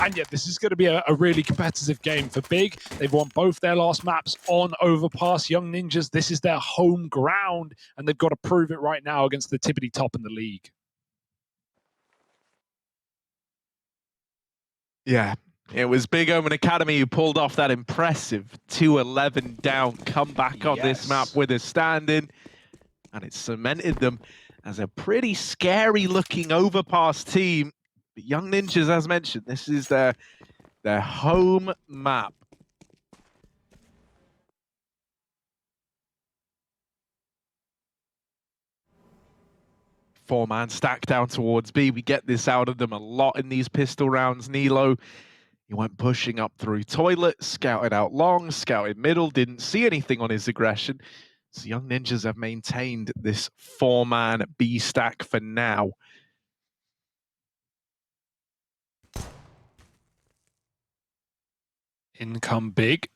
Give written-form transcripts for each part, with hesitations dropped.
And yet, this is going to be a really competitive game for Big. They've won both their last maps on Overpass. Young Ninjas, this is their home ground, and they've got to prove it right now against the tippity top in the league. Yeah, it was Big Omen Academy who pulled off that impressive 2-11 down comeback on this map with a stand-in, and it cemented them as a pretty scary-looking Overpass team. But Young Ninjas, as mentioned, this is their home map. Four-man stack down towards B. We get this out of them a lot in these pistol rounds. Nilo, he went pushing up through toilet, scouted out long, scouted middle, didn't see anything on his aggression. So Young Ninjas have maintained this four-man B stack for now. In come Big.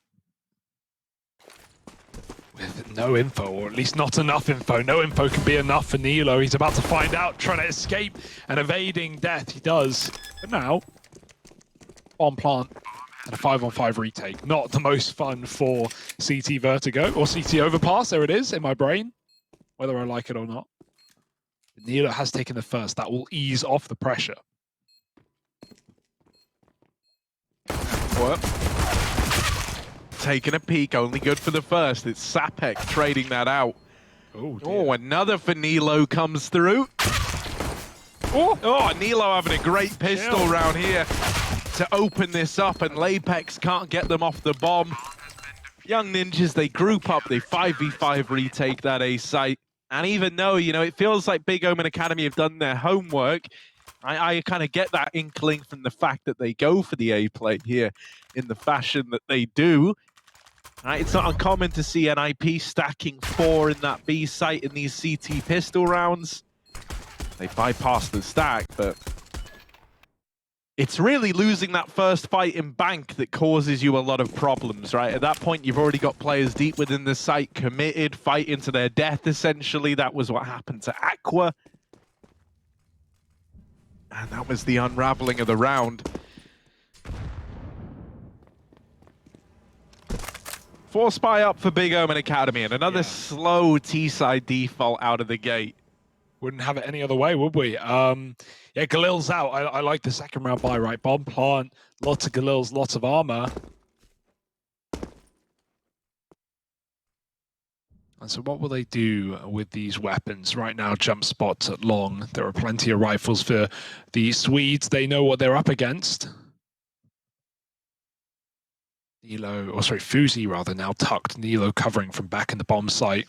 With no info, or at least not enough info. No info can be enough for Nilo. He's about to find out, trying to escape and evading death. He does. But now, on plant and a 5-on-5 retake. Not the most fun for CT Vertigo, or CT Overpass. There it is in my brain, whether I like it or not. Nilo has taken the first. That will ease off the pressure. What? Taking a peek, only good for the first. It's Sapek trading that out. Oh, another for Nilo comes through. Oh, Nilo having a great pistol round here to open this up, and Lapex can't get them off the bomb. Young Ninjas, they group up, they 5v5 retake that A site. And even though, you know, it feels like Big Omen Academy have done their homework, I kind of get that inkling from the fact that they go for the A play here in the fashion that they do. It's not uncommon to see NIP stacking 4 in that B site in these CT pistol rounds. They bypass the stack, but it's really losing that first fight in bank that causes you a lot of problems, right? At that point, you've already got players deep within the site, committed, fighting to their death, essentially. That was what happened to Aqua. And that was the unraveling of the round. 4 spy up for Big Omen Academy, and another slow T-side default out of the gate. Wouldn't have it any other way, would we? Yeah, Galil's out. I like the second round buy, right? Bomb plant, lots of Galils, lots of armor. And so what will they do with these weapons? Right now, jump spots at long. There are plenty of rifles for the Swedes. They know what they're up against. Nilo, or sorry, Fuzi rather, now tucked. Nilo covering from back in the bomb site.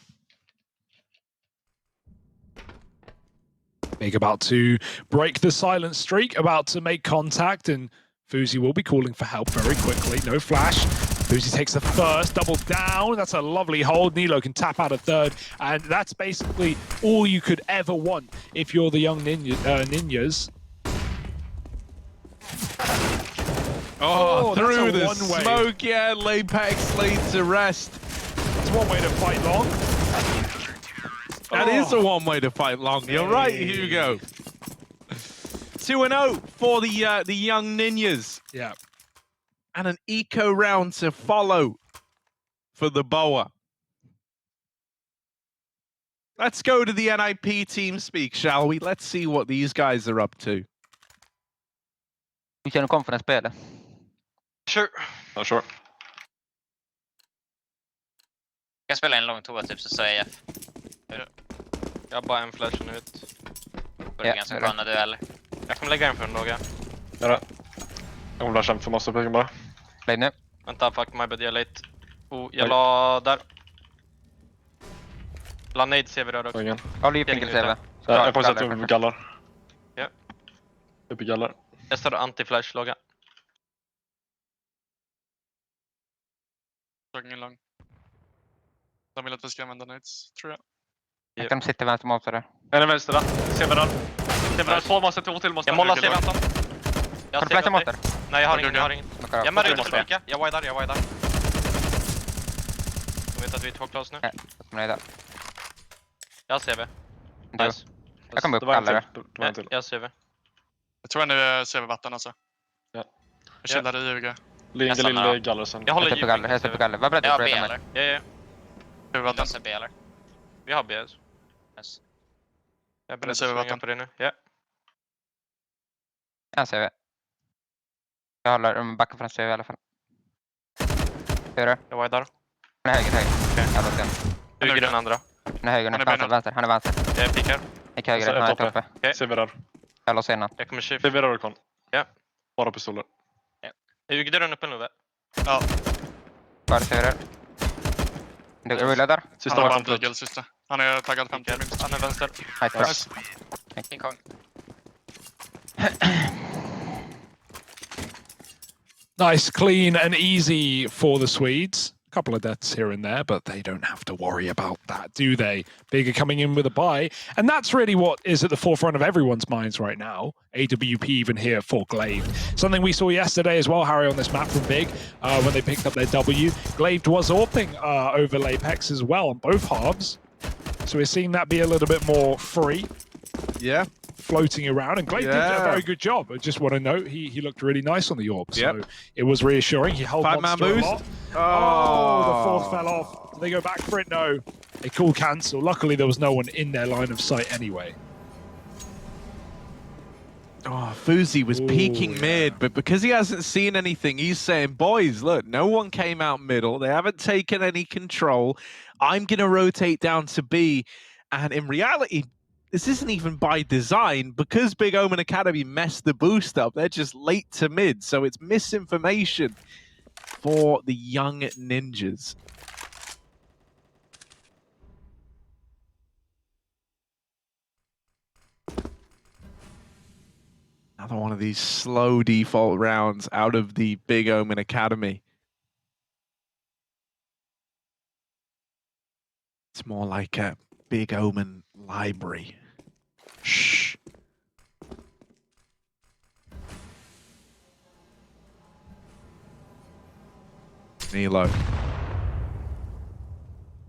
Big about to break the silent streak, about to make contact, and Fuzi will be calling for help very quickly. No flash. Fuzi takes the first, double down. That's a lovely hold. Nilo can tap out a third, and that's basically all you could ever want if you're the young ninjas. Oh, through the smoke, yeah, Lapex laid to rest. It's one way to fight long. That is a one way to fight long. You're right, Hugo. 2-0 for the young ninjas. Yeah. And an eco round to follow for the Boa. Let's go to the NIP team speak, shall we? Let's see what these guys are up to. Vi kör en conference-spel. Sure. Ja, sure. Jag kan spela en lång toa typ, så säger jag. Jag har bara en flash nu ut. Det är ganska sköna dueller. Jag kommer lägga in för en låga. Ja då. Jag kommer flasha för måste plugga bara. Lägg nu. Vänta, fuck my bad, jag är late. Oh, jag la där. La nade CV rör också. Ja, livpinkel CV. Jag får sätta upp gallar. Ja. Upp i gallar. Jag står anti-flash låga. Ingen lång. De vill att vi ska använda nades, tror jag. Jag kan sitta vänster mot det. En är vänster, va? CV-rör. CV-rör, 2 måste, 2 till måste. Jag mollar CV-Anton. Har du flashat mot det? Nej, jag har ingen, jag har ingen. Jag märker ut och spika. Jag widar. De vet att vi är 2 close nu. Jag har CV. Nice. Jag kommer upp kallare. Jag har CV. Jag tror ändå det är CV-vatten alltså. Ja. Jag chillar i UG. Linge stannar lille Gallersen. Jag håller Jag typ galler, jag typ galler. Var beredd Jag att har B bryta mig. eller? Ja. Huvudvatten. Löser B eller? Vi har B. Yes. Jag är Det beredd att ser vi springa vatten. på det nu. Ja. En CV. Jag håller backen från CV i alla fall. Fyra. Jag widar. Han är höger. Jag låter den. Duger den andra. Han är höger nu. Han är Vänster. Han är vänster. Jag pikar. Gick höger, Så han är är toppe. uppe. Okej. Severar. Jag låser innan. Jag kommer shift. Severar och kon. Ja. Bara pistoler. Hugger dörren uppe nu va? Ja. Bara fyra. Du rullar där. Sista var vantigel, sista. Han är taggad 50 minst. Han är vänster. Nice. King Kong. Nice, clean and easy for the Swedes. A couple of deaths here and there, but they don't have to worry about that, do they? Bigger coming in with a buy. And that's really what is at the forefront of everyone's minds right now. AWP even here for Glaive. Something we saw yesterday as well, Harry, on this map from Big, when they picked up their W. Glaive was AWPing over Lapex as well on both halves. So we're seeing that be a little bit more free. Yeah. Floating around, and Glaive did a very good job. I just want to note he looked really nice on the AWP, so it was reassuring. He held Five-man Monster a boost. lot. Oh, the fourth fell off. Do they go back for it? No. They call cancel. Luckily, there was no one in their line of sight anyway. Oh, Fuzi was peeking mid, but because he hasn't seen anything, he's saying, boys, look, no one came out middle. They haven't taken any control. I'm going to rotate down to B. And in reality, this isn't even by design. Because Big Omen Academy messed the boost up, they're just late to mid. So it's misinformation for the young ninjas. Another one of these slow default rounds out of the Big Omen Academy. It's more like a Big Omen library. Shh. Nilo.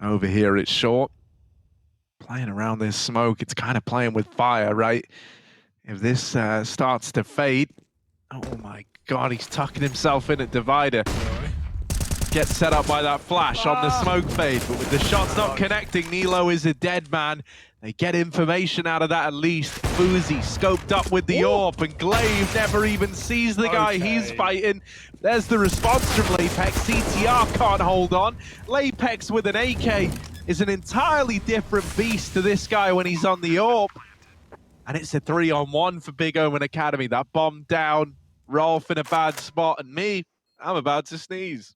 Over here it's short. Playing around this smoke, it's kind of playing with fire, right? If this starts to fade, oh my god, he's tucking himself in at divider. Gets set up by that flash on the smoke fade, but with the shots not connecting, Nilo is a dead man. They get information out of that at least. Fuzi scoped up with the AWP, and Glaive never even sees the guy he's fighting. There's the response from Lapex. CTR can't hold on. Lapex with an AK is an entirely different beast to this guy when he's on the AWP. And it's a 3-on-1 for Big Omen Academy. That bomb down, Rolf in a bad spot, and me, I'm about to sneeze.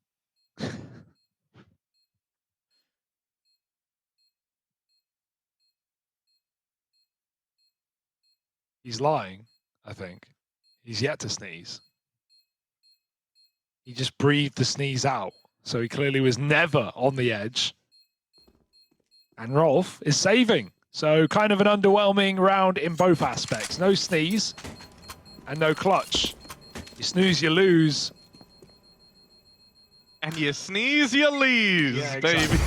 He's lying, I think. He's yet to sneeze. He just breathed the sneeze out. So he clearly was never on the edge. And Rolf is saving. So kind of an underwhelming round in both aspects. No sneeze and no clutch. You snooze, you lose. And you sneeze, you lose, Yeah, baby.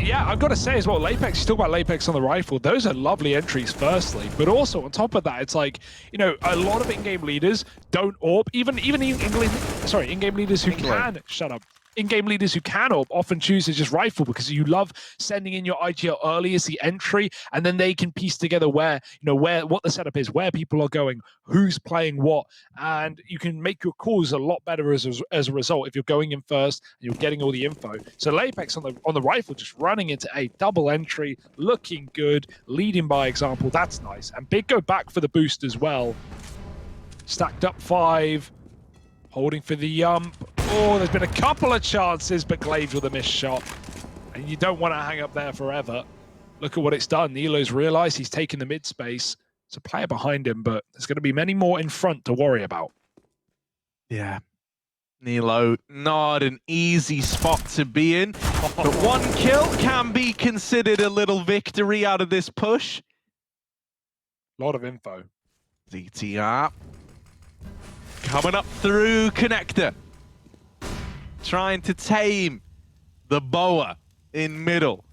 Yeah, I've got to say as well, Lapex, you talk about Lapex on the rifle, those are lovely entries firstly, but also on top of that, it's like, you know, a lot of in-game leaders don't AWP, even in-game leaders who can, shut up. In-game leaders who can AWP often choose to just rifle because you love sending in your IGL early as the entry, and then they can piece together what the setup is, where people are going, who's playing what, and you can make your calls a lot better as a result if you're going in first and you're getting all the info. So Lapex on the rifle just running into a double entry, looking good, leading by example. That's nice. And Big go back for the boost as well. Stacked up 5. Holding for the jump. Oh, there's been a couple of chances, but Glaive with a missed shot. And you don't want to hang up there forever. Look at what it's done. Nilo's realized he's taken the mid space. There's a player behind him, but there's going to be many more in front to worry about. Yeah. Nilo, not an easy spot to be in. But one kill can be considered a little victory out of this push. A lot of info. ZTR. Coming up through connector. Trying to tame the boa in middle.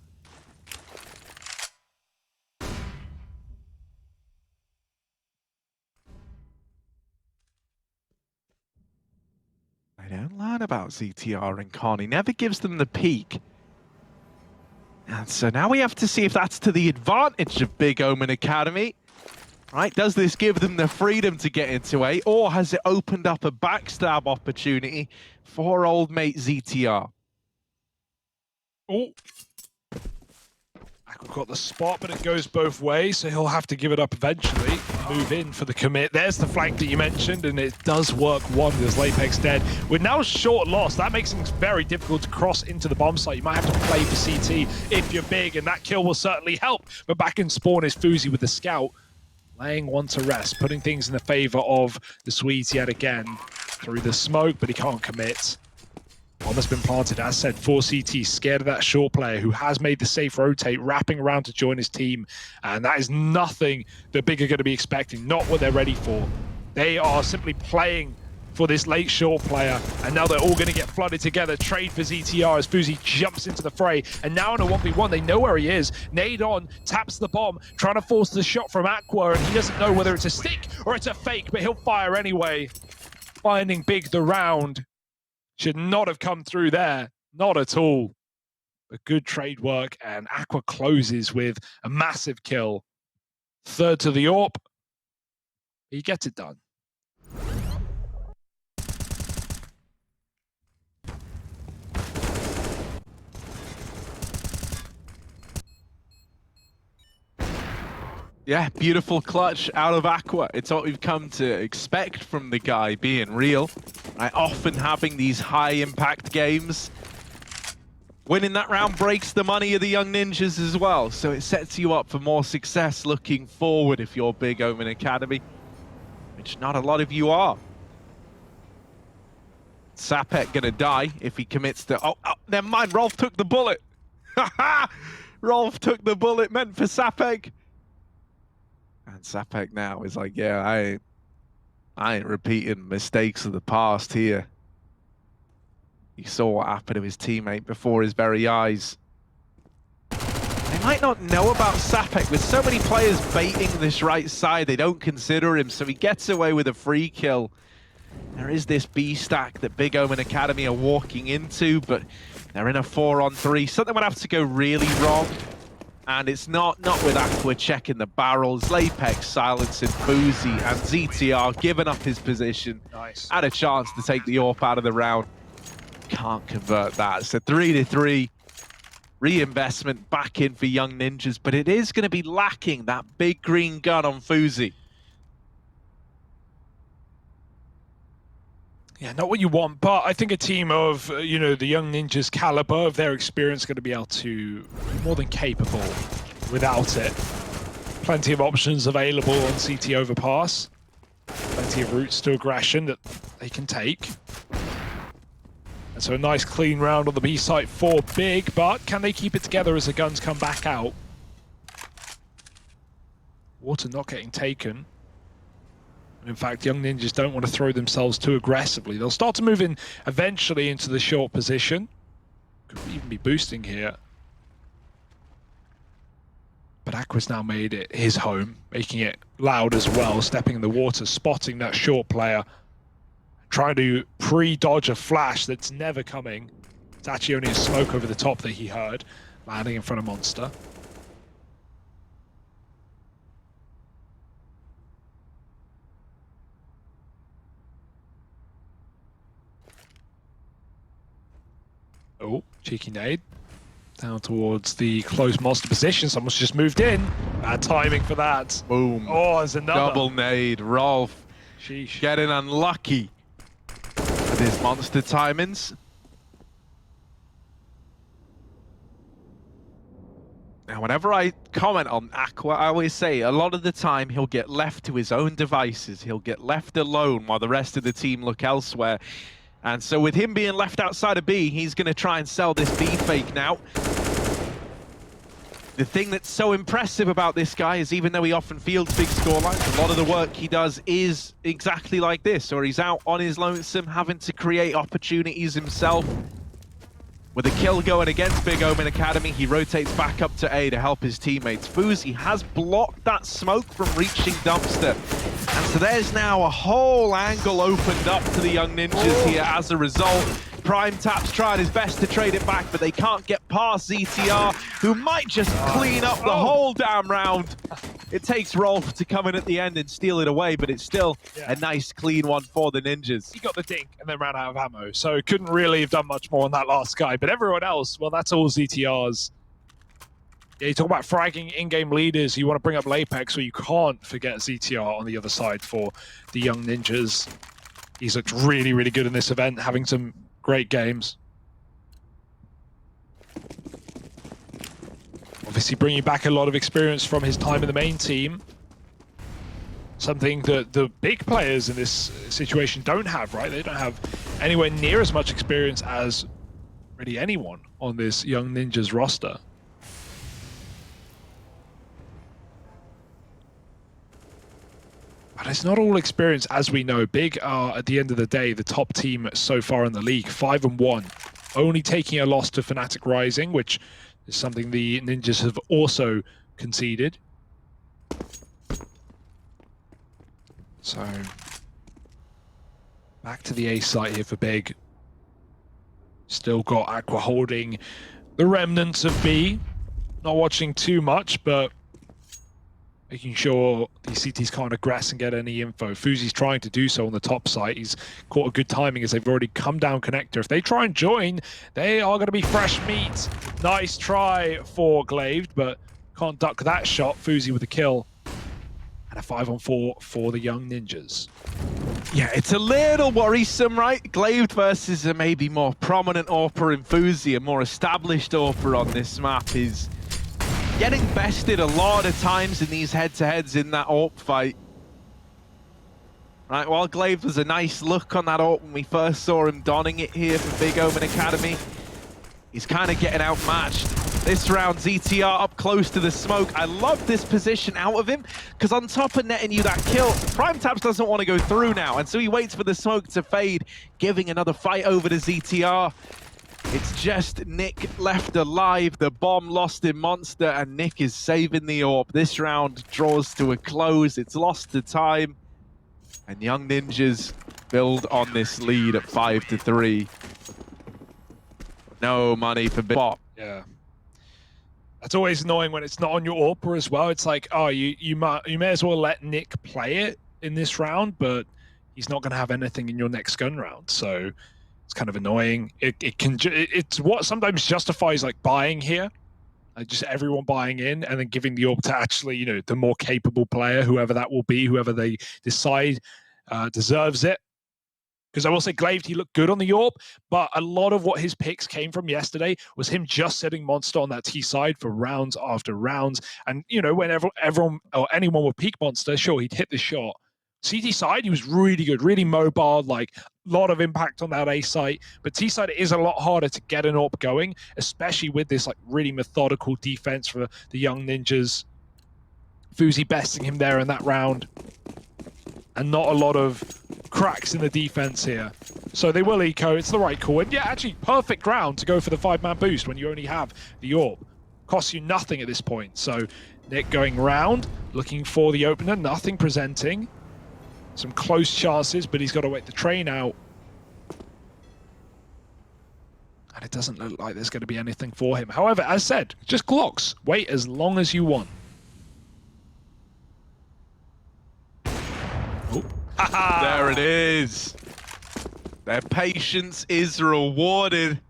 They don't learn about ZTR and Con. He never gives them the peek. And so now we have to see if that's to the advantage of Big Omen Academy. Right, does this give them the freedom to get into A, or has it opened up a backstab opportunity for old mate ZTR? Oh. We've got the spot, but it goes both ways, so he'll have to give it up eventually. Move in for the commit. There's the flank that you mentioned, and it does work wonders. Lapex dead. We're now short loss. That makes things very difficult to cross into the bomb site. You might have to play for CT if you're big, and that kill will certainly help. But back in spawn is Fuzi with the scout, laying one to rest, putting things in the favor of the Swedes yet again. Through the smoke, but he can't commit. Bomb has been planted, as said, for CT, scared of that short player who has made the safe rotate, wrapping around to join his team. And that is nothing that Big are going to be expecting, not what they're ready for. They are simply playing for this late short player, and now they're all going to get flooded together. Trade for ZTR as Fuzi jumps into the fray, and now in a 1v1, they know where he is. Nade on, taps the bomb, trying to force the shot from Aqua, and he doesn't know whether it's a stick or it's a fake, but he'll fire anyway. Finding Big the round. Should not have come through there, not at all. But good trade work, and Aqua closes with a massive kill. Third to the AWP. He gets it done. Yeah, beautiful clutch out of Aqua. It's what we've come to expect from the guy, being real. Right? Often having these high impact games. Winning that round breaks the money of the young ninjas as well, so it sets you up for more success looking forward if you're Big Omen Academy, which not a lot of you are. Sapek gonna die if he commits to... Oh, never mind, Rolf took the bullet. Rolf took the bullet meant for Sapek. And Sapek now is like, yeah, I ain't repeating mistakes of the past here. He saw what happened to his teammate before his very eyes. They might not know about Sapek. With so many players baiting this right side, they don't consider him, so he gets away with a free kill. There is this B stack that Big Omen Academy are walking into, but they're in a 4-on-3. Something would have to go really wrong. And it's not with Aqua checking the barrels. Lapex silencing Fuzi, and ZTR giving up his position. Nice. Had a chance to take the AWP out of the round. Can't convert that. It's a 3-3 reinvestment back in for young ninjas, but it is going to be lacking that big green gun on Fuzi. Yeah, not what you want, but I think a team of, the young ninjas caliber of their experience going to be able to be more than capable without it. Plenty of options available on CT Overpass. Plenty of routes to aggression that they can take. And so a nice clean round on the B site for Big, but can they keep it together as the guns come back out? Water not getting taken. In fact, young ninjas don't want to throw themselves too aggressively. They'll start to move in eventually into the short position. Could even be boosting here. But Aqua's now made it his home, making it loud as well, stepping in the water, spotting that short player, trying to pre-dodge a flash that's never coming. It's actually only a smoke over the top that he heard, landing in front of Monster. Oh, cheeky nade. Down towards the close monster position. Someone's just moved in. Bad timing for that. Boom. Oh, there's another. Double nade. Rolf Sheesh. getting unlucky with his monster timings. Now, whenever I comment on Aqua, I always say a lot of the time he'll get left to his own devices. He'll get left alone while the rest of the team look elsewhere. And so with him being left outside of B, he's going to try and sell this B fake now. The thing that's so impressive about this guy is even though he often fields big scorelines, a lot of the work he does is exactly like this, or he's out on his lonesome having to create opportunities himself. With a kill going against Big Omen Academy, he rotates back up to A to help his teammates. Fuzi has blocked that smoke from reaching Dumpster. And so there's now a whole angle opened up to the Young Ninjas here as a result. Prime Tap's tried his best to trade it back, but they can't get past ZTR, who might just clean up the whole damn round. It takes Rolf to come in at the end and steal it away, but it's still a nice clean one for the Ninjas. He got the dink and then ran out of ammo, so couldn't really have done much more on that last guy. But everyone else, well, that's all ZTR's. Yeah, you talk about fragging in-game leaders, you want to bring up Lapex, so you can't forget ZTR on the other side for the Young Ninjas. He's looked really, really good in this event, having some great games. Obviously bringing back a lot of experience from his time in the main team. Something that the big players in this situation don't have, right? They don't have anywhere near as much experience as really anyone on this Young Ninjas roster. But it's not all experience, as we know. Big are, at the end of the day, the top team so far in the league, 5-1. Only taking a loss to Fnatic Rising, which is something the Ninjas have also conceded. So, back to the A site here for Big. Still got Aqua holding the remnants of B. Not watching too much, but making sure these CTs can't aggress and get any info. Fuzi's trying to do so on the top site. He's caught a good timing as they've already come down connector. If they try and join, they are going to be fresh meat. Nice try for Glaive, but can't duck that shot. Fuzi with the kill. And a 5-on-4 for the Young Ninjas. Yeah, it's a little worrisome, right? Glaive versus a maybe more prominent AWPer in Fuzi, a more established AWPer on this map, is getting bested a lot of times in these head-to-heads in that AWP fight. Right, while Glaive was a nice look on that AWP when we first saw him donning it here for Big Omen Academy, he's kind of getting outmatched. This round, ZTR up close to the smoke. I love this position out of him, because on top of netting you that kill, Prime Taps doesn't want to go through now, and so he waits for the smoke to fade, giving another fight over to ZTR. It's just Nick left alive, the bomb lost in Monster, and Nick is saving the AWP. This round draws to a close, it's lost to time, and Young Ninjas build on this lead at 5-3. No money for Big. Yeah. That's always annoying when it's not on your AWPer as well. It's like, oh, you may as well let Nick play it in this round, but he's not going to have anything in your next gun round, so it's kind of annoying. It's what sometimes justifies like buying here, just everyone buying in and then giving the AWP to actually, you know, the more capable player, whoever that will be, whoever they decide deserves it. Because I will say Glaive, he looked good on the AWP, but a lot of what his picks came from yesterday was him just setting Monster on that T side for rounds after rounds. And, you know, when everyone or anyone would peek Monster, sure, he'd hit the shot. CT side, he was really good, really mobile, like a lot of impact on that A site. But T side is a lot harder to get an AWP going, especially with this like really methodical defense for the Young Ninjas. Fuzi besting him there in that round. And not a lot of cracks in the defense here. So they will eco, it's the right call. And yeah, actually perfect ground to go for the 5-man boost when you only have the AWP. Costs you nothing at this point. So Nick going round, looking for the opener, nothing presenting. Some close chances, but he's got to wait the train out. And it doesn't look like there's going to be anything for him. However, as said, just Glocks. Wait as long as you want. There it is. Their patience is rewarded.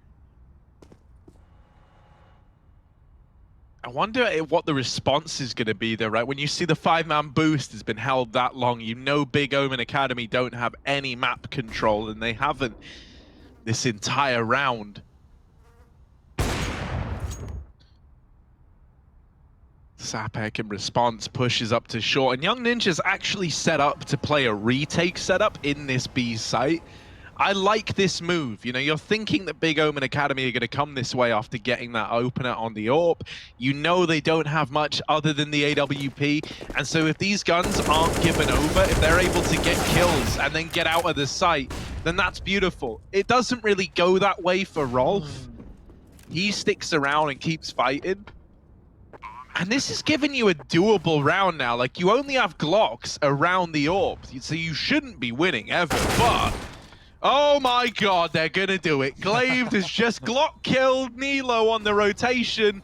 I wonder what the response is going to be there, right? When you see the 5-man boost has been held that long, you know Big Omen Academy don't have any map control, and they haven't this entire round. Sapek in response pushes up to short, and Young Ninja's actually set up to play a retake setup in this B site. I like this move. You know, you're thinking that Big Omen Academy are going to come this way after getting that opener on the AWP. You know they don't have much other than the AWP, and so if these guns aren't given over, if they're able to get kills and then get out of the site, then that's beautiful. It doesn't really go that way for Rolf. He sticks around and keeps fighting. And this is giving you a doable round now. Like, you only have Glocks around the orb, so you shouldn't be winning ever. But, oh my god, they're gonna do it. Glaive has just Glock killed Nilo on the rotation.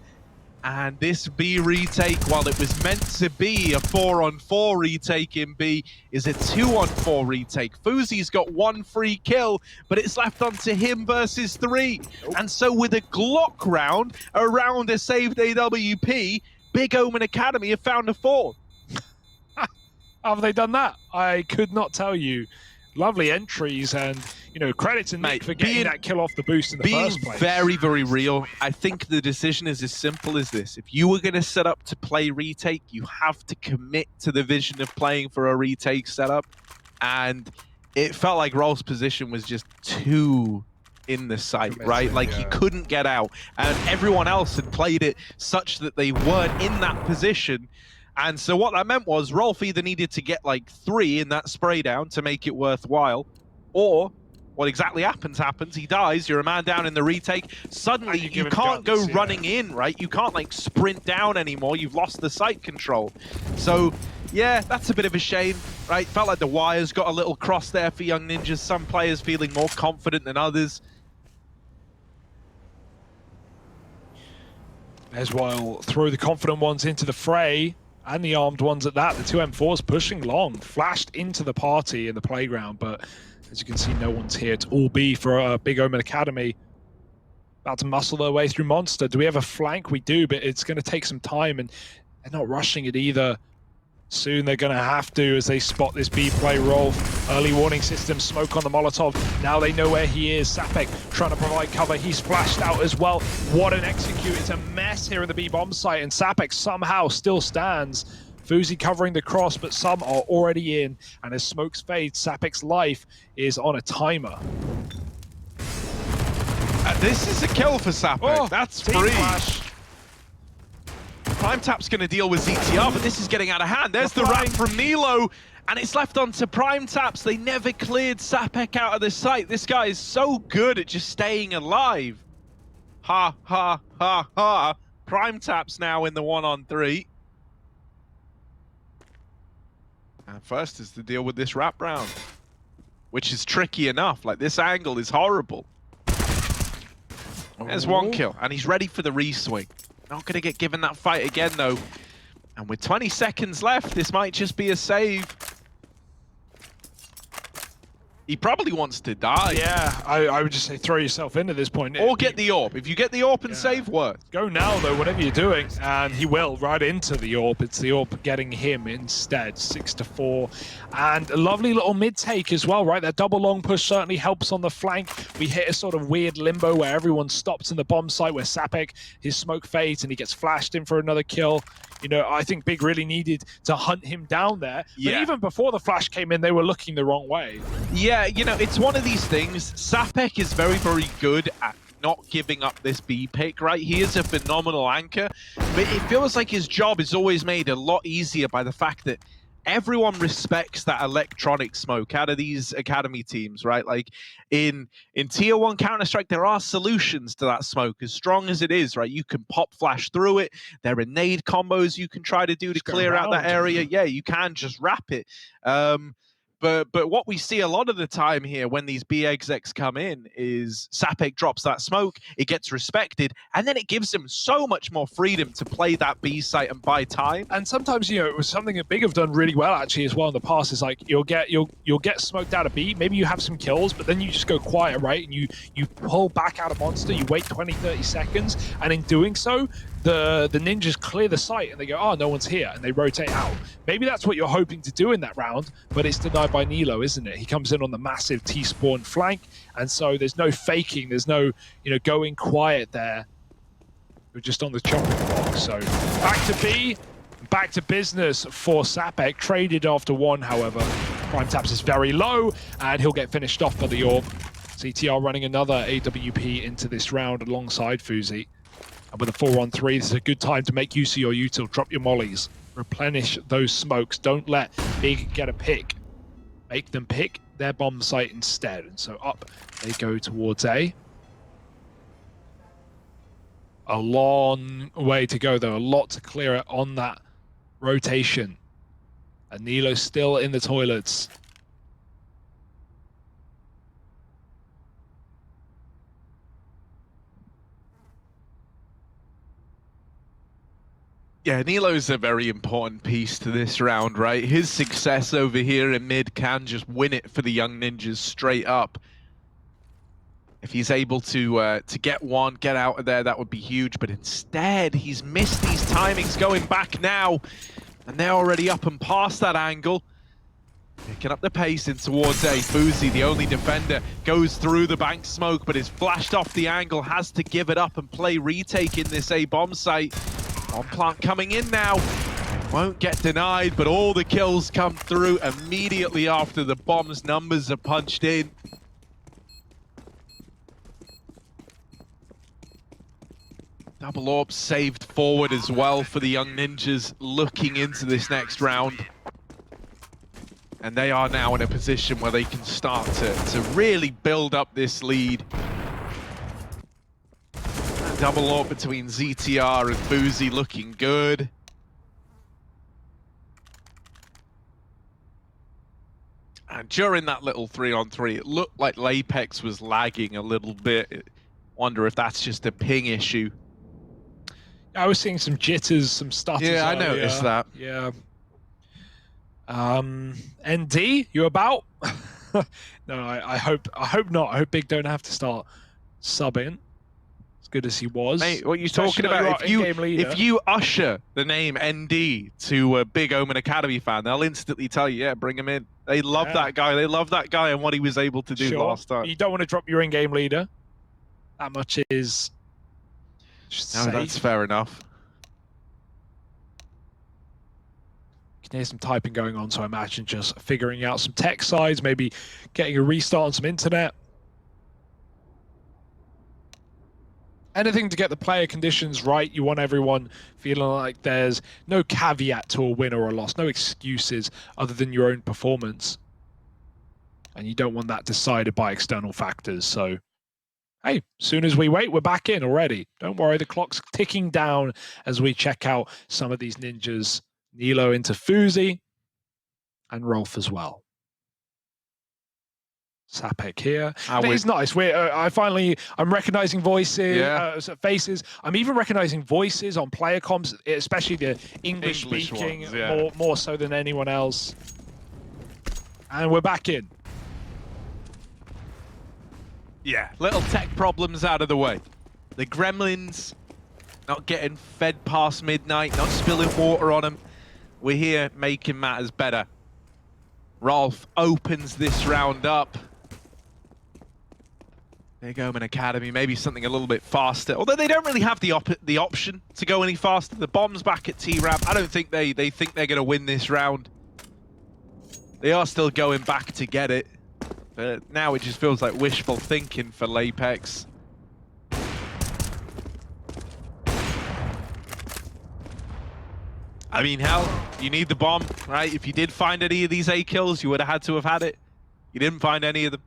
And this B retake, while it was meant to be a 4-on-4 retake in B, is a 2-on-4 retake. Fuzi's got 1 free kill, but it's left onto him versus 3. And so with a Glock round around a saved AWP, Big Omen Academy have found a 4. Have they done that? I could not tell you. Lovely entries, and you know, credit to Nick for getting that kill off the boost in the first place. Being very, very real, I think the decision is as simple as this. If you were going to set up to play retake, you have to commit to the vision of playing for a retake setup. And it felt like Rolf's position was just too in the sight, right? Like, he couldn't get out. And everyone else had played it such that they weren't in that position. And so what that meant was Rolf either needed to get like 3 in that spray down to make it worthwhile, or what exactly happens. He dies, you're a man down in the retake. Suddenly you can't go running in, right? You can't like sprint down anymore. You've lost the sight control. So yeah, that's a bit of a shame, right? Felt like the wires got a little crossed there for Young Ninjas. Some players feeling more confident than others. Ezreal throw the confident ones into the fray. And the armed ones at that. The 2 M4s pushing long, flashed into the party in the playground, but as you can see, no one's here. It's all B for Big Omen Academy. About to muscle their way through Monster. Do we have a flank? We do, but it's going to take some time, and they're not rushing it either. Soon they're going to have to as they spot this B play. Rolf, early warning system, smoke on the Molotov. Now they know where he is. Sapek trying to provide cover. He's flashed out as well. What an execute. It's a mess here in the B bomb site, and Sapek somehow still stands. Fuzi covering the cross, but some are already in. And as smokes fade, Sapek's life is on a timer. This is a kill for Sapek. Oh, that's free. Flash. Prime Tap's going to deal with ZTR, but this is getting out of hand. There's the ram from Nilo, and it's left onto Prime Taps. They never cleared Sapek out of the site. This guy is so good at just staying alive. Ha, ha, ha, ha. Prime Taps now in the 1-on-3. And first is to deal with this wrap round, which is tricky enough. Like, this angle is horrible. There's 1 kill, and he's ready for the re-swing. Not going to get given that fight again, though. And with 20 seconds left, this might just be a save. He probably wants to die. Yeah, I would just say throw yourself in at this point. Or get the AWP. If you get the AWP and save, work. Go now, though, whatever you're doing. And he will, right into the AWP. It's the AWP getting him instead, 6-4. And a lovely little mid-take as well, right? That double long push certainly helps on the flank. We hit a sort of weird limbo where everyone stops in the bomb site, where Sapek, his smoke fades, and he gets flashed in for another kill. You know, I think Big really needed to hunt him down there. But even before the flash came in, they were looking the wrong way. Yeah, you know, it's one of these things. Sapek is very, very good at not giving up this B pick, right? He is a phenomenal anchor, but it feels like his job is always made a lot easier by the fact that everyone respects that electronic smoke out of these academy teams, right? Like in tier 1 Counter-Strike, there are solutions to that smoke, as strong as it is, right? You can pop flash through it. There are nade combos you can try to do to clear out that area. Yeah, you can just wrap it. But what we see a lot of the time here when these B execs come in is Sapek drops that smoke, it gets respected, and then it gives him so much more freedom to play that B site and buy time. And sometimes, you know, it was something that Big have done really well actually as well in the past. Is like you'll get smoked out of B, maybe you have some kills, but then you just go quiet, right? And you pull back out of Monster, you wait 20-30 seconds, and in doing so, the ninjas clear the site and they go, oh, no one's here, and they rotate out. Maybe that's what you're hoping to do in that round, but it's denied by Nilo, isn't it? He comes in on the massive T-spawn flank, and so there's no faking, there's no, you know, going quiet there. You're just on the chopping block. So back to B, back to business for Sapek. Traded after 1, however. Prime Taps is very low, and he'll get finished off by the AWP. CTR running another AWP into this round alongside Fuzi. And with a 4-on-3, this is a good time to make use of your util. Drop your mollies. Replenish those smokes. Don't let Big get a pick. Make them pick their bomb site instead. And so up they go towards A. A long way to go, though. A lot to clear it on that rotation. And Nilo's still in the toilets. Yeah, Nilo's a very important piece to this round, right? His success over here in mid can just win it for the Young Ninjas straight up. If he's able to get one, get out of there, that would be huge. But instead, he's missed these timings going back now. And they're already up and past that angle. Picking up the pace in towards A. Fuzi, the only defender, goes through the bank smoke, but is flashed off the angle, has to give it up and play retake in this A bomb site. Bomb plant coming in now. Won't get denied, but all the kills come through immediately after the bomb's numbers are punched in. Double AWP saved forward as well for the Young Ninjas looking into this next round. And they are now in a position where they can start to really build up this lead. Double AWP between ZTR and Fuzi looking good. And during that little 3-on-3, it looked like Lapex was lagging a little bit. Wonder if that's just a ping issue. I was seeing some jitters, some stutters. Yeah, I noticed that. Yeah. ND, you about? No, I hope not. I hope Big don't have to start subbing. As good as he was. Mate, what are you talking about? If you usher the name ND to a big Omen Academy fan, they'll instantly tell you, yeah, bring him in. They love that guy. They love that guy and what he was able to do last time. You don't want to drop your in-game leader. That much is No, that's fair enough. You can hear some typing going on, so I imagine just figuring out some tech sides, maybe getting a restart on some internet. Anything to get the player conditions right. You want everyone feeling like there's no caveat to a win or a loss, no excuses other than your own performance. And you don't want that decided by external factors, so hey, soon as we wait, we're back in already. Don't worry, the clock's ticking down as we check out some of these ninjas. Nilo into Fuzi, and Rolf as well. Sapek here. It's nice. I'm recognizing voices, faces. I'm even recognizing voices on player comms, especially the English speaking, ones, yeah. more so than anyone else. And we're back in. Yeah, little tech problems out of the way. The gremlins not getting fed past midnight, not spilling water on them. We're here making matters better. Rolf opens this round up. Big Omen Academy, maybe something a little bit faster. Although they don't really have the option to go any faster. The bomb's back at T-Ramp. I don't think they think they're going to win this round. They are still going back to get it. But now it just feels like wishful thinking for Lapex. I mean, hell, you need the bomb, right? If you did find any of these A kills, you would have had to have had it. You didn't find any of them.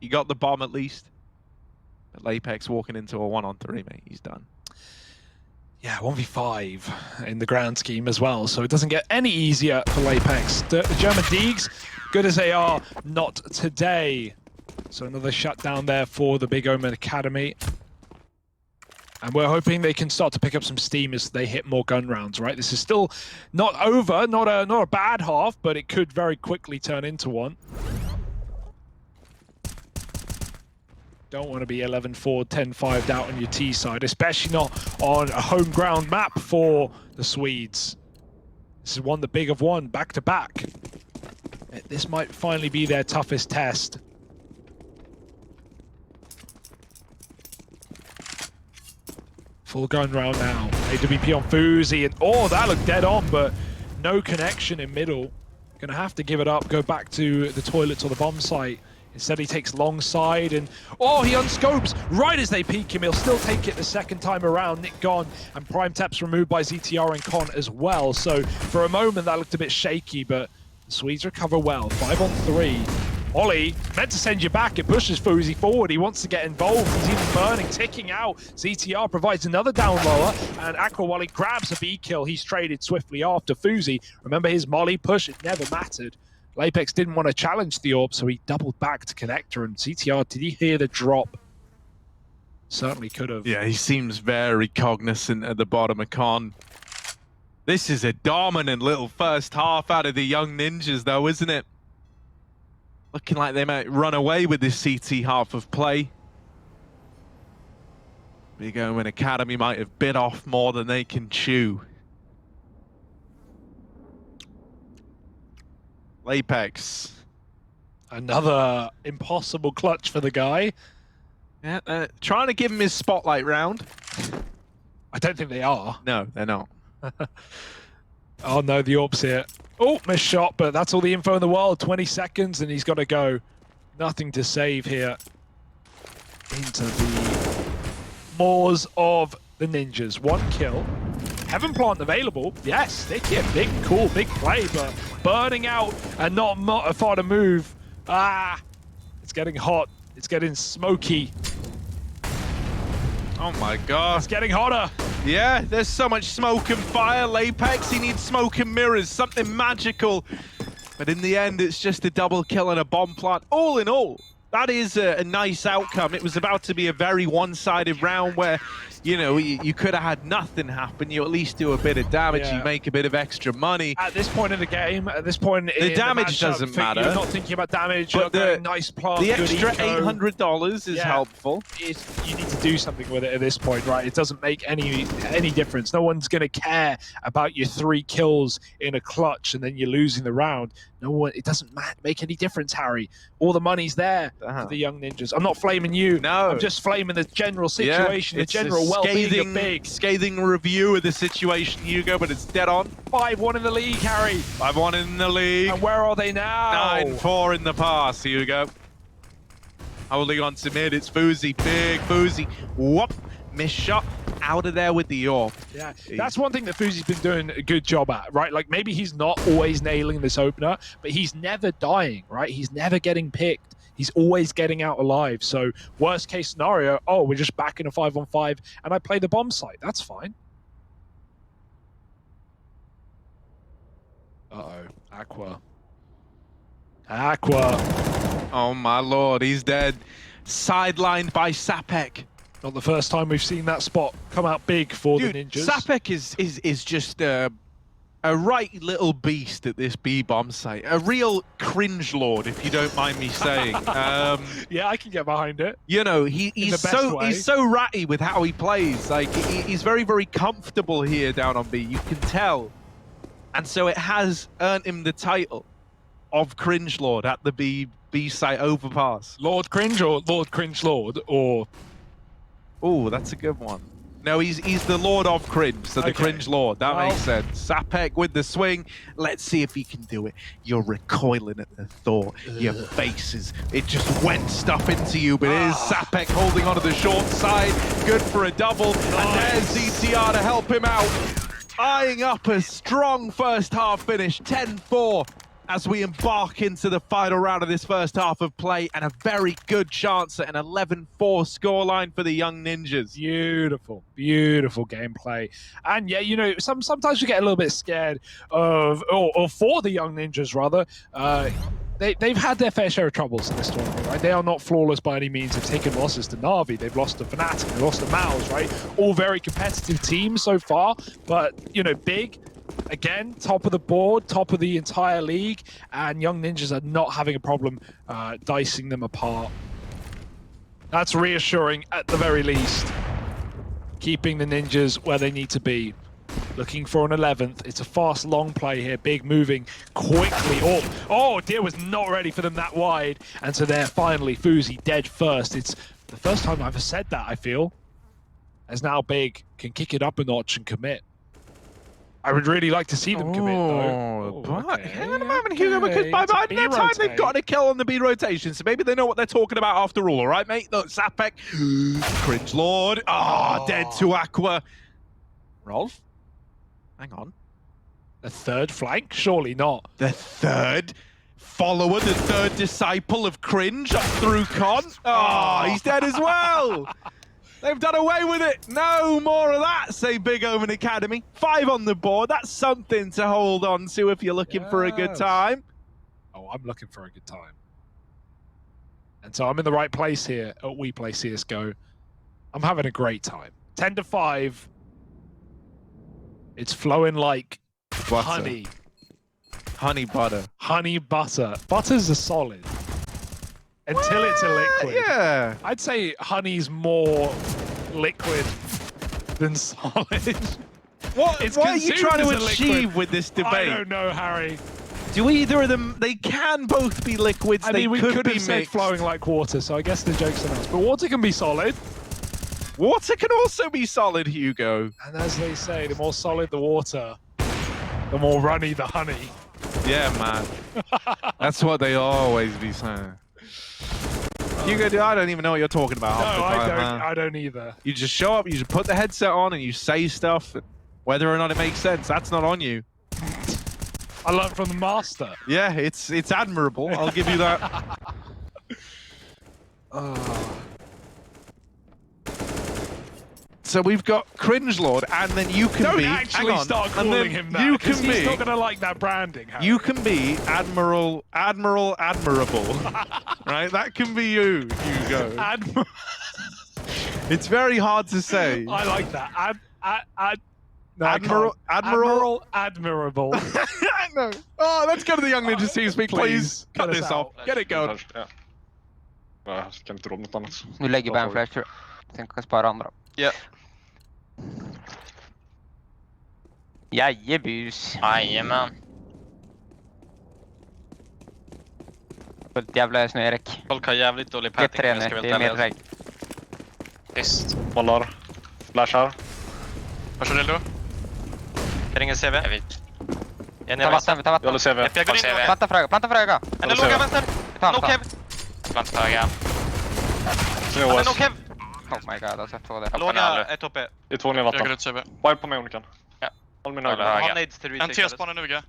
You got the bomb at least. But Lapex walking into a 1-on-3, mate, he's done. Yeah, 1v5 in the grand scheme as well, so it doesn't get any easier for Lapex. The German Deegs, good as they are, not today. So another shutdown there for the Big Omen Academy. And we're hoping they can start to pick up some steam as they hit more gun rounds, right? This is still not over, not a bad half, but it could very quickly turn into one. Don't want to be 11-4, 10-5 out on your T side, especially not on a home ground map for the Swedes. This is one the Big have won back-to-back. This might finally be their toughest test. Full gun round now. AWP on Fuzi, and oh, that looked dead on, but no connection in middle. Gonna have to give it up, go back to the toilets or the bomb site. Instead, he takes long side, and oh, he unscopes right as they peek him. He'll still take it the second time around. Nick gone, and Prime Tap's removed by ZTR and Con as well. So for a moment, that looked a bit shaky, but the Swedes recover well. 5-on-3. Ollie, meant to send you back. It pushes Fuzi forward. He wants to get involved. He's even burning, ticking out. ZTR provides another down lower, and Aqua Wally grabs a B kill. He's traded swiftly after Fuzi. Remember his molly push? It never mattered. Apex didn't want to challenge the orb, so he doubled back to Connector. And ZTR, did he hear the drop? Certainly could have. Yeah, he seems very cognizant at the bottom of Con. This is a dominant little first half out of the Young Ninjas, though, isn't it? Looking like they might run away with this CT half of play. Big Omen Academy might have bit off more than they can chew. Apex. Another impossible clutch for the guy. Yeah, trying to give him his spotlight round. I don't think they are. No, they're not. Oh no, the orb's here. Oh, missed shot, but that's all the info in the world. 20 seconds and he's got to go. Nothing to save here. Into the maws of the Ninjas. 1 kill. Heaven Plant available. Yes, stick it. Big, cool, big play, but burning out and not far to move. Ah, it's getting hot. It's getting smoky. Oh my god. It's getting hotter. Yeah, there's so much smoke and fire. Apex, he needs smoke and mirrors, something magical. But in the end, it's just a double kill and a bomb plant. All in all, that is a nice outcome. It was about to be a very one-sided round where, you know, you could have had nothing happen. You at least do a bit of damage, you make a bit of extra money. At this point in the game, at this point the damage doesn't matter. You're not thinking about damage, but you're getting nice plant, the extra $800 is helpful. You need to do something with it at this point, right? It doesn't make any difference. No one's going to care about your 3 kills in a clutch and then you're losing the round. No one. It doesn't make any difference, Harry. All the money's there for the Young Ninjas. I'm not flaming you. No. I'm just flaming the general situation, the general well-being of Big. Scathing review of the situation, Hugo, but it's dead on. 5-1 in the league, Harry. 5-1 in the league. And where are they now? 9-4 in the pass, Hugo. Holding on to mid, it's Fuzi. Big Fuzi. Whoop. Missed shot. Out of there with the orb. Yeah, that's one thing that Fuzi's been doing a good job at, right? Like, maybe he's not always nailing this opener, but he's never dying, right? He's never getting picked. He's always getting out alive. So worst case scenario, oh, we're just back in a 5-on-5 and I play the bomb site. That's fine. Uh-oh. Aqua. Oh my lord, he's dead. Sidelined by Sapek. Not the first time we've seen that spot come out big for the Ninjas. Sapek is just a right little beast at this B-bomb site. A real cringe lord, if you don't mind me saying. Yeah, I can get behind it. You know, he's so ratty with how he plays. Like, he's very, very comfortable here down on B. You can tell. And so it has earned him the title of cringe lord at the B site Overpass. Lord Cringe or Lord Cringe Lord or... Oh, that's a good one. No, he's the Lord of Cringe, so the Cringe Lord. That makes sense. Sapek with the swing. Let's see if he can do it. You're recoiling at the thought. Your face it just went stuff into you, but it is Sapek holding onto the short side. Good for a double. And there's ZTR to help him out. Eyeing up a strong first half finish, 10-4. As we embark into the final round of this first half of play, and a very good chance at an 11-4 scoreline for the Young Ninjas. Beautiful, beautiful gameplay. And yeah, you know, sometimes you get a little bit scared of, or for the Young Ninjas rather. They've had their fair share of troubles in this tournament, right? They are not flawless by any means. They've taken losses to Na'Vi, they've lost to Fnatic, they've lost to Mouse, right? All very competitive teams so far, but, you know, Big, again, top of the board, top of the entire league, and Young Ninjas are not having a problem dicing them apart. That's reassuring at the very least. Keeping the Ninjas where they need to be. Looking for an 11th. It's a fast, long play here. Big moving quickly. Oh, dear, was not ready for them that wide. And so there, finally, Fuzi dead first. It's the first time I've ever said that, I feel. As now Big can kick it up a notch and commit. I would really like to see them commit, though. Hang on a moment, Hugo, because by that time they've got a kill on the B rotation, so maybe they know what they're talking about after all right, mate? Look, Sapek, Cringe Lord, dead to Aqua. Rolf? Hang on. The third flank? Surely not. The third follower, the third disciple of Cringe up through Con. Oh, he's dead as well. They've done away with it. No more of that, say Big Omen Academy. 5 on the board. That's something to hold on to if you're looking for a good time. Oh, I'm looking for a good time. And so I'm in the right place here at Weplay CSGO. I'm having a great time. 10 to 5. It's flowing like Butter. honey. Honey butter. Honey butter. Butter's a solid. Until it's a liquid. Yeah. I'd say honey's more liquid than solid. What are you trying to as a achieve liquid. with this I debate? don't know, Harry. Do either of them, they can both be liquids, I they mean, we could could be have said mixed. flowing like water, so I guess the joke's on us. But water can be solid. Water can also be solid, Hugo. And as they say, the more solid the water, the more runny the honey. Yeah, man. That's what they always be saying. Hugo, dude, I don't even know what you're talking about. No, half the I time, don't. man. I don't either. You just show up, you just put the headset on, and you say stuff. Whether or not it makes sense, that's not on you. I learned from the master. Yeah, it's admirable. I'll give you that. So we've got Cringe Lord, and then you can Don't be. actually hang on, start and calling then him that. You 'Cause can he's be. not gonna like that branding. Harry. You can be Admirable, right? That can be you, Hugo. It's very hard to say. I like that. No, Admirable. Admirable. No. Oh, let's go to the Young Ninja team speak, please. Cut cut us this off. out. Get it going. Ja. Jag ska inte tro något annat. Nu lägger bara en flash tror jag. Sen kan jag spara andra. Ja. Jajebus. Jajamän. Fullt jävla snö Erik. Folk har jävligt dålig Get padding. Jag 3 ska nu, väl det är tälja. mer regn. Tyst. Bollar. Flashar. Vad kör du? Det ringer CV. Jag vet. En Ta är vatten, ta Jag håller vatten. CV. Jag går in CV. Planta för öga. En är låga vänster. Ta No kev. Planta höga. Sen Han är OS. no kev. Oh my god, alltså 2 där. Låga, ett HP. Det är 2 ner i vatten. Jag går ut CV. Wipe på mig om du kan. Ja. Håll min Eller öga. höga. Ja. Han nades till En retake. T-spanar nu, Vigge.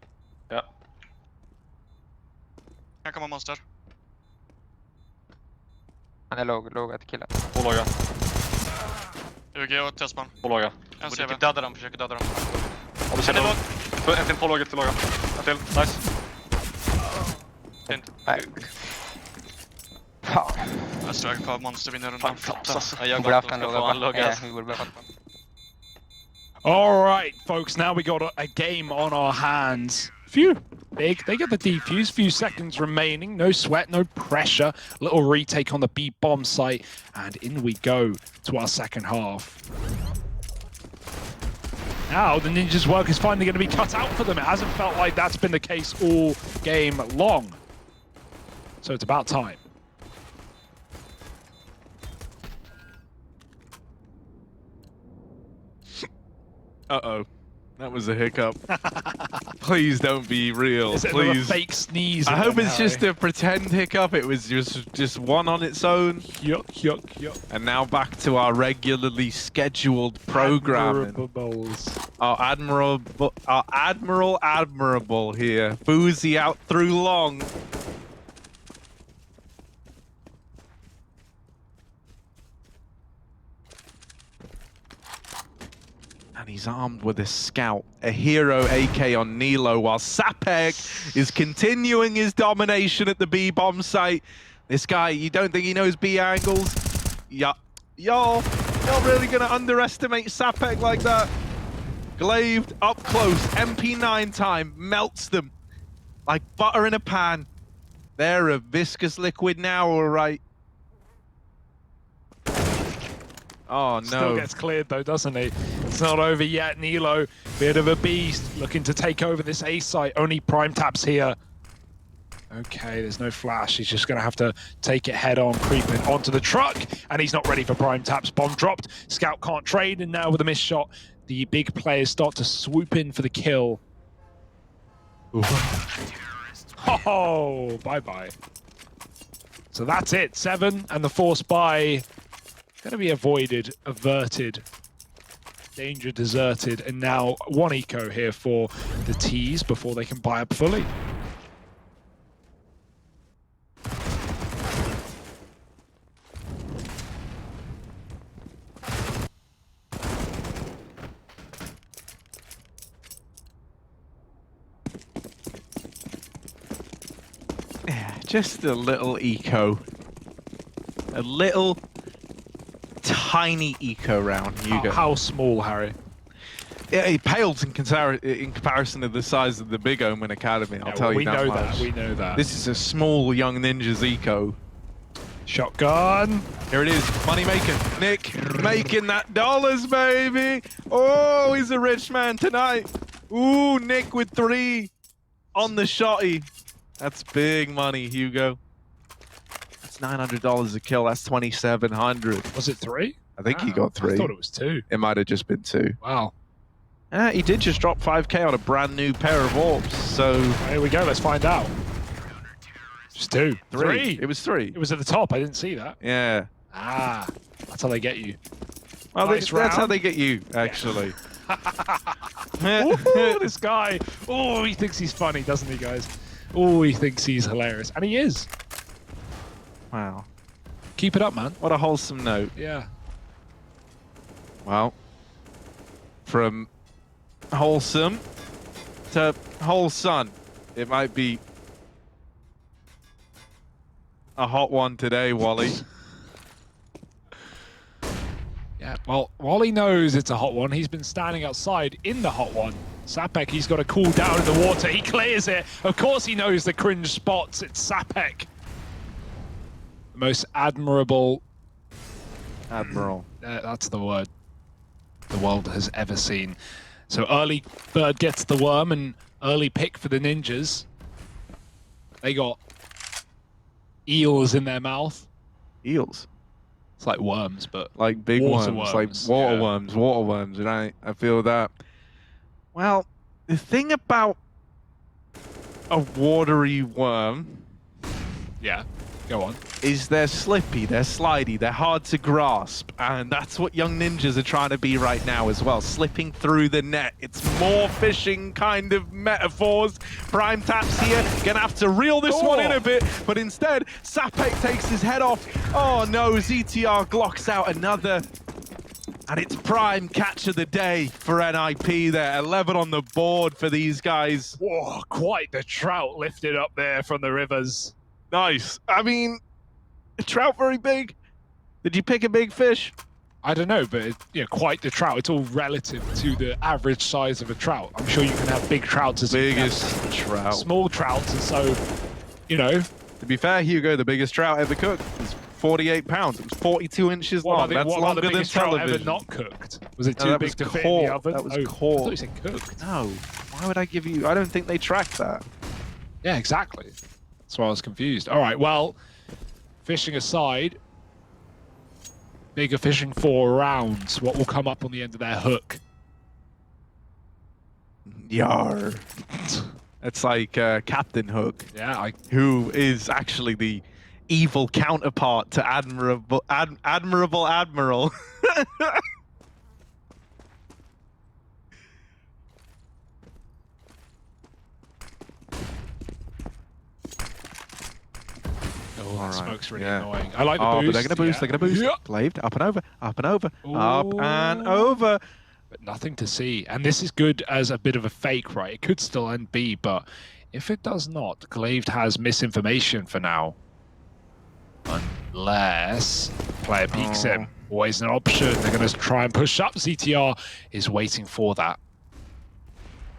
Ja. Här kommer monster. Han är låg till killen. På låga. UG och T-span. På låga. En Borde CV. typ döda dem, försöker döda dem. Om du ser En är någon. låg. En till på låga, till låga. En till. Nice. Fint. Nej. Fan. Jag strök på monster vinner rundan. Fan, flaps alltså. Ja, jag Vi borde går haft en att få låga. en låga. Ja, vi borde haft en. All right, folks. Now we got a game on our hands. Phew. Big. They get the defuse. Few seconds remaining. No sweat, no pressure. Little retake on the B bomb site, and in we go to our second half. Now the Ninjas' work is finally going to be cut out for them. It hasn't felt like that's been the case all game long. So it's about time. Uh-oh. That was a hiccup. Please don't be real. Is it another Please. fake sneeze? I hope again, it's just Harry? a pretend hiccup. It was just one on its own. Yuck, yuck, yuck. And now back to our regularly scheduled programming. Admirables. Our admirable here. Boozy out through long. And he's armed with a scout, a hero AK on Nilo, while Sapek is continuing his domination at the B bomb site. This guy, you don't think he knows B angles? Yeah, y'all really gonna underestimate Sapek like that? Glaved up close, MP9 time, melts them like butter in a pan. They're a viscous liquid now, all right. Oh no. Still gets cleared though, doesn't he? It's not over yet. Nilo, bit of a beast, looking to take over this A site. Only prime taps here. Okay, there's no flash. He's just going to have to take it head on, creeping onto the truck, and he's not ready for prime taps. Bomb dropped. Scout can't trade, and now with a missed shot, the big players start to swoop in for the kill. Oh, bye-bye. So that's it. 7 and the force buy. Going to be avoided, averted, danger deserted, and now 1 eco here for the T's before they can buy up fully. Just a little eco. A little tiny eco round. Hugo. How small, Harry? Yeah, it pales in comparison to the size of the Big Omen Academy, I'll tell you that much. We know that. This is a small Young Ninjas eco. Shotgun. Here it is, money making. Nick making that dollars, baby. Oh, he's a rich man tonight. Ooh, Nick with 3 on the shotty. That's big money, Hugo. That's $900 a kill. That's 2,700. Was it 3? I think he got 3. I thought it was 2. It might have just been 2. Wow. He did just drop 5k on a brand new pair of orbs, so... Here we go, let's find out. Just 2. 3. It was 3. It was at the top, I didn't see that. Yeah. Ah, that's how they get you. Well, Nice that's how round. they get you, actually. Ooh, this guy. Oh, he thinks he's funny, doesn't he, guys? Oh, he thinks he's hilarious. And he is. Wow. Keep it up, man. What a wholesome note. Yeah. Well, from wholesome to wholesome, it might be a hot one today, Wally. Yeah, well, Wally knows it's a hot one. He's been standing outside in the hot one. Sapek, he's got to cool down in the water. He clears it. Of course he knows the cringe spots. It's Sapek. The most admirable... Admiral. That's the word the world has ever seen. So early bird gets the worm and early pick for the ninjas. They got eels in their mouth. Eels. It's like worms, but like big water worms, worms, like water yeah. worms, right? I feel that. Well, the thing about a watery worm yeah, go on. is they're slippy, they're slidey, they're hard to grasp, and that's what Young Ninjas are trying to be right now as well, slipping through the net. It's more fishing kind of metaphors. Prime Taps here, gonna have to reel this one in a bit, but instead, Sapek takes his head off. Oh no, ZTR glocks out another. And it's prime catch of the day for NIP there. 11 on the board for these guys. Whoa, quite the trout lifted up there from the rivers. Nice. I mean, a trout very big. Did you pick a big fish? I don't know, but quite the trout. It's all relative to the average size of a trout. I'm sure you can have big trouts as Biggest trout. Small trouts, and so, To be fair, Hugo, the biggest trout ever cooked was 48 pounds. It was 42 inches long. That's longer than television. Ever not cooked? Was it No, too that big was to fit in the oven? That was I caught. thought you said cooked. No. Why would I give you... I don't think they track that. Yeah, exactly. That's why I was confused. All right, well, fishing aside, bigger fishing 4 rounds. What will come up on the end of their hook? Yar. It's like Captain Hook, Yeah, who is actually the evil counterpart to Admiral. that smoke's really yeah. annoying. I like the boost. But they're going to boost, yeah. they're going to boost. Yeah. Blaved, up and over, up and over, up Ooh. and over. But nothing to see. And this is good as a bit of a fake, right? It could still end B, but if it does not, Glaved has misinformation for now. Unless player peeks him. Always an option. They're going to try and push up. ZTR is waiting for that.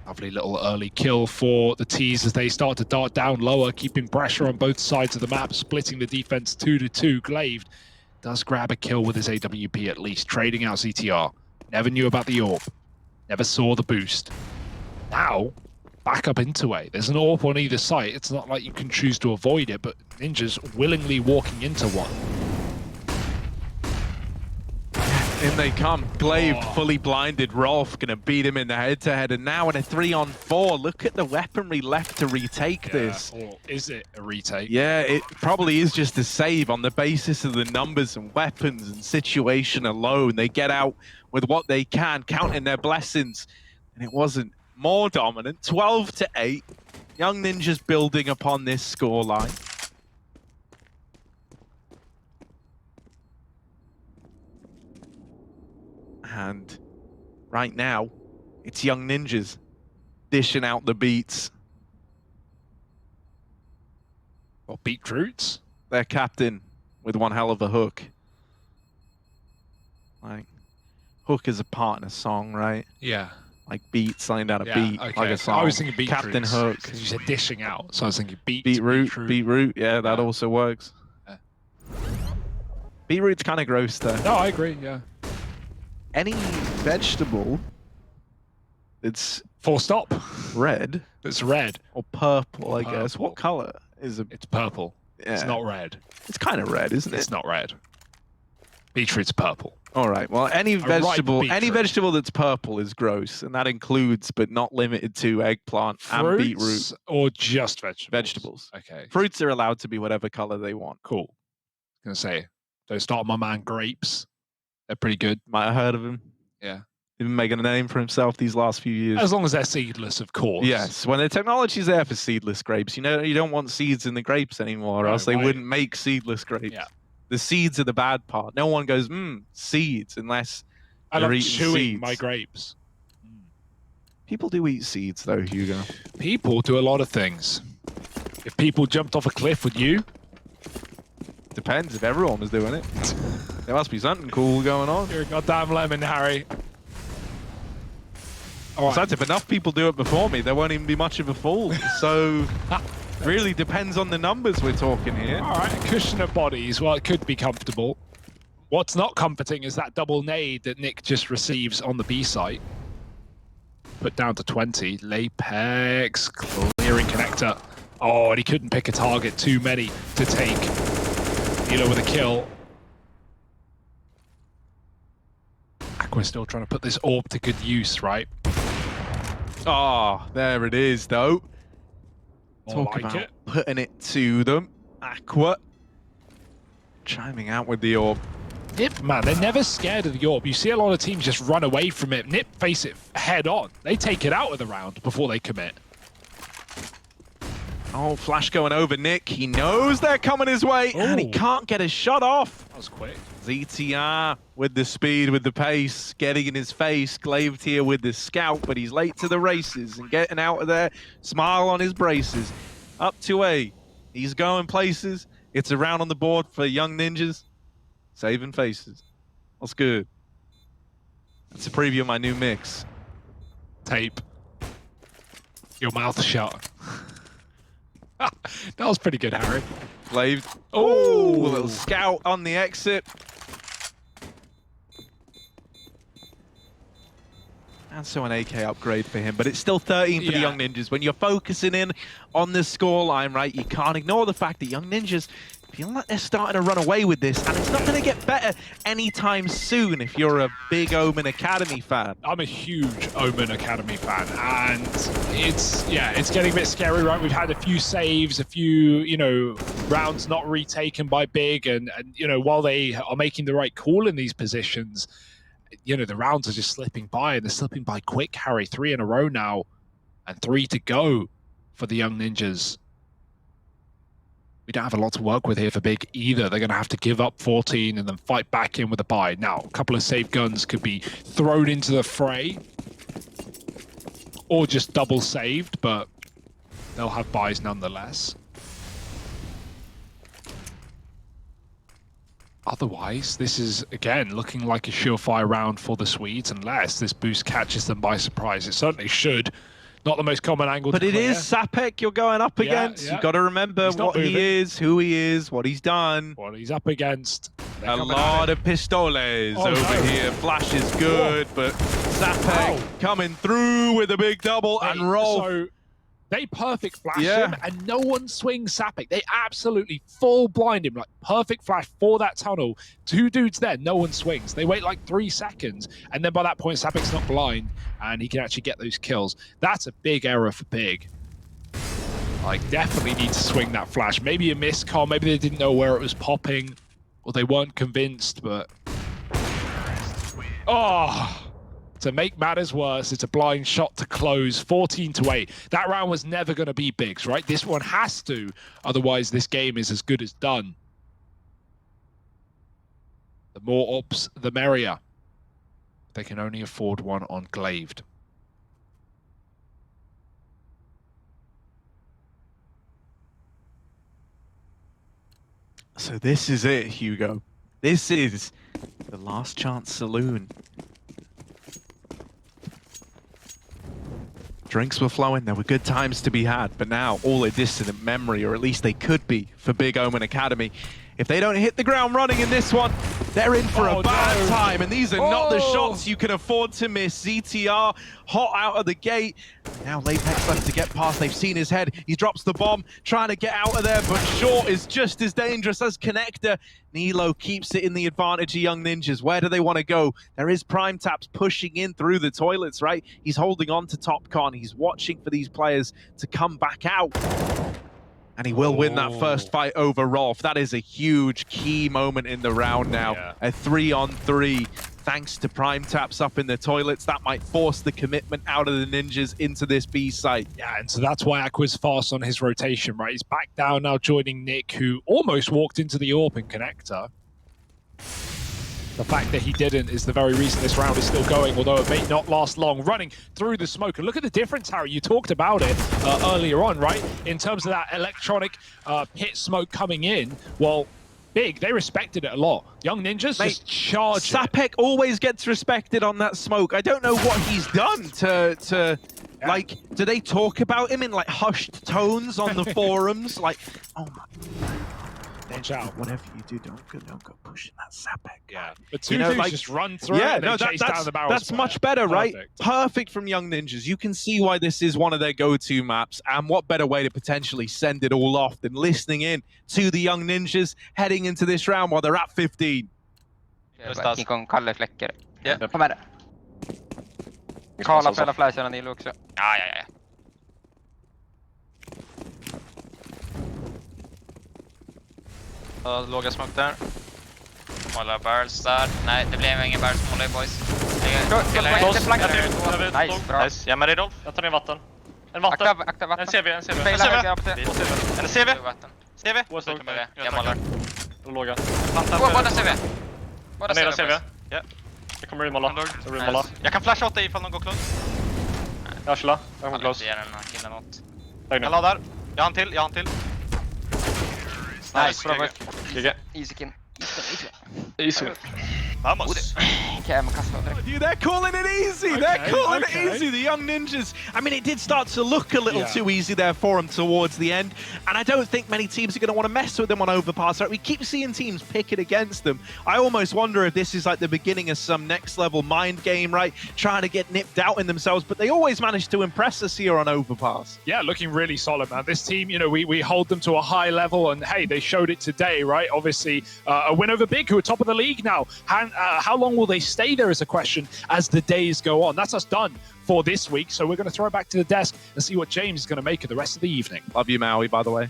Lovely little early kill for the T's as they start to dart down lower, keeping pressure on both sides of the map, splitting the defense 2-2. Glaved does grab a kill with his AWP at least, trading out ZTR. Never knew about the AWP. Never saw the boost. Now, back up into A. There's an AWP on either side. It's not like you can choose to avoid it, but Ninja's willingly walking into one. In they come. Glaive fully blinded. Rolf gonna beat him in the head-to-head, and now in a 3-on-4. Look at the weaponry left to retake this. Or is it a retake? Yeah, it probably is just a save on the basis of the numbers and weapons and situation alone. They get out with what they can, counting their blessings, and it wasn't more dominant. 12-8. Young Ninjas building upon this scoreline. And right now, it's Young Ninjas dishing out the beats. Or beetroots? Their captain with one hell of a hook. Like, hook is a part in a song, right? Yeah. Like beat, something down a Yeah, beat, okay. like a song. I was thinking beetroots. Captain Hook. Because you said dishing out. So I was thinking Beetroot. Yeah, that also works. Yeah. Beetroot's kind of gross, though. No, I agree, yeah. Any vegetable that's Full stop. red It's red. or purple, Or I guess. purple. What color is it? It's purple. Yeah. It's not red. It's kind of red, isn't it? It's not red. Beetroot's purple. All right. Well, any ripe vegetable that's purple is gross, and that includes, but not limited to, eggplant and beetroot. Fruits or just vegetables? Vegetables. Okay. Fruits are allowed to be whatever color they want. Cool. I was gonna say, don't start my man grapes. They're pretty good. Might have heard of him. Yeah. He's been making a name for himself these last few years. As long as they're seedless, of course. Yes, when the technology's there for seedless grapes, you know, you don't want seeds in the grapes anymore, or Right, else they right. wouldn't make seedless grapes. Yeah. The seeds are the bad part. No one goes, seeds, unless I they're love eating chewing seeds. my grapes. People do eat seeds, though, Hugo. People do a lot of things. If people jumped off a cliff, would you? Depends if everyone was doing it. There must be something cool going on. You're a goddamn lemon, Harry. All right. Besides, if enough people do it before me, there won't even be much of a fall. So, really depends on the numbers we're talking here. All right, a cushion of bodies. Well, it could be comfortable. What's not comforting is that double nade that Nick just receives on the B site. Put down to 20. Lapex, clearing connector. Oh, and he couldn't pick a target. Too many to take. Nilo with a kill. Aqua's still trying to put this orb to good use, right? Oh, there it is, though. More Talk like about it. putting it to them. Aqua chiming out with the orb. Nip, man, they're never scared of the orb. You see a lot of teams just run away from it. Nip face it head on. They take it out of the round before they commit. Oh, flash going over Nick. He knows they're coming his way, and he Ooh. can't get a shot off. That was quick. ZTR with the speed, with the pace, getting in his face. Glaved here with the scout, but he's late to the races and getting out of there. Smile on his braces. Up to A. He's going places. It's a round on the board for Young Ninjas. Saving faces. What's good? That's a preview of my new mix. Tape. Your mouth shut. That was pretty good, Harry. Glaved. Oh, A little scout on the exit. And so an AK upgrade for him, but it's still 13 for the Yeah. Young Ninjas. When you're focusing in on the scoreline, right, you can't ignore the fact that Young Ninjas feel like they're starting to run away with this, and it's not going to get better anytime soon if you're a big Omen Academy fan. I'm a huge Omen Academy fan, and it's getting a bit scary, right? We've had a few saves, a few, rounds not retaken by Big, and while they are making the right call in these positions, the rounds are just slipping by, and they're slipping by quick, Harry. 3 in a row now, and 3 to go for the Young Ninjas. We don't have a lot to work with here for Big either. They're going to have to give up 14 and then fight back in with a buy. Now, a couple of save guns could be thrown into the fray, or just double saved, but they'll have buys nonetheless. Otherwise, this is, again, looking like a surefire round for the Swedes, unless this boost catches them by surprise. It certainly should. Not the most common angle But to it clear. is Sapek you're going up against. yeah. You've got to remember He's not what moving. he is, who he is, what he's done. What he's up against. They're A coming at lot it. of pistoles Oh, over no. here. Flash is good, but Sapek Wow. coming through with a big double and roll. So they perfect flash Yeah. him, and no one swings Sapek. They absolutely full blind him, like perfect flash for that tunnel. 2 dudes there, no one swings. They wait like 3 seconds, and then by that point, Sapek's not blind, and he can actually get those kills. That's a big error for Big. Like, definitely need to swing that flash. Maybe a miscall, maybe they didn't know where it was popping, or they weren't convinced, but... Oh! To make matters worse, it's a blind shot to close, 14-8. That round was never going to be Big's, right? This one has to, otherwise this game is as good as done. The more ops, the merrier. They can only afford one on Glaved. So this is it, Hugo. This is the last chance saloon. Drinks were flowing, there were good times to be had, but now all a distant memory, or at least they could be, for Big Omen Academy. If they don't hit the ground running in this one, they're in for a bad time, and these are not the shots you can afford to miss. ZTR hot out of the gate. Now Lapex left to get past. They've seen his head. He drops the bomb, trying to get out of there, but Short is just as dangerous as Connector. Nilo keeps it in the advantage of Young Ninjas. Where do they want to go? There is Prime Taps pushing in through the toilets, right? He's holding on to TopCon. He's watching for these players to come back out. And he will win that first fight over Rolf. That is a huge key moment in the round now. Yeah. A 3-on-3, thanks to Prime Taps up in the toilets. That might force the commitment out of the Ninjas into this B site. Yeah, and so that's why Aqua's fast on his rotation, right? He's back down now, joining Nick, who almost walked into the AWP and Connector. The fact that he didn't is the very reason this round is still going, although it may not last long. Running through the smoke. And look at the difference, Harry. You talked about it earlier on, right? In terms of that electronic pit smoke coming in. Well, Big, they respected it a lot. Young Ninjas just charged Sapek always gets respected on that smoke. I don't know what he's done to like, do they talk about him in like hushed tones on the forums? Like, oh my. Watch out. Whatever you do, don't go pushing that Sapek. Yeah, but two dudes like, just run through yeah, and no, chase down the barrel. that's much better, right? Perfect from Young Ninjas. You can see why this is one of their go-to maps, and what better way to potentially send it all off than listening in to the Young Ninjas heading into this round while they're at 15. Gick igång Kalle Fläcker. Ja. Kom med det. Karla spelar flashen och Nilo också. Ja. Låga smoke där. Målar barrels där. Nej, det blev ingen barrels. Målar boys. Nice, Ja, men det är Dolph. Jag tar ner vatten. En vatten. Akta vatten. En CV. En CV. CV. Jag målar. De låga. Båda CV. Jag ner CV. Ja. Jag kommer remolla. Jag remolla. Jag kan flasha åt dig ifall någon går close. Jag chillar. Jag Jag kommer close. ger den här killen åt. Jag Jag laddar. Jag har en till. Nice, bra. GG. Easy kin. Easy. Vamos. Okej, man kastar direkt. Dude, they're calling it easy. They're calling it easy. The Young Ninjas. I mean, it did start to look a little too easy there for them towards the end. And I don't think many teams are going to want to mess with them on Overpass. Right? We keep seeing teams pick it against them. I almost wonder if this is like the beginning of some next level mind game, right? Trying to get nipped out in themselves, but they always manage to impress us here on Overpass. Yeah, looking really solid, man. This team, you know, we hold them to a high level, and hey, they showed it today, right? Obviously, a win over Big, who are top of the league now. How long will they stay there is a question as the days go on. That's us done for this week, so we're going to throw it back to the desk and see what James is going to make of the rest of the evening. Love you, Maui, by the way.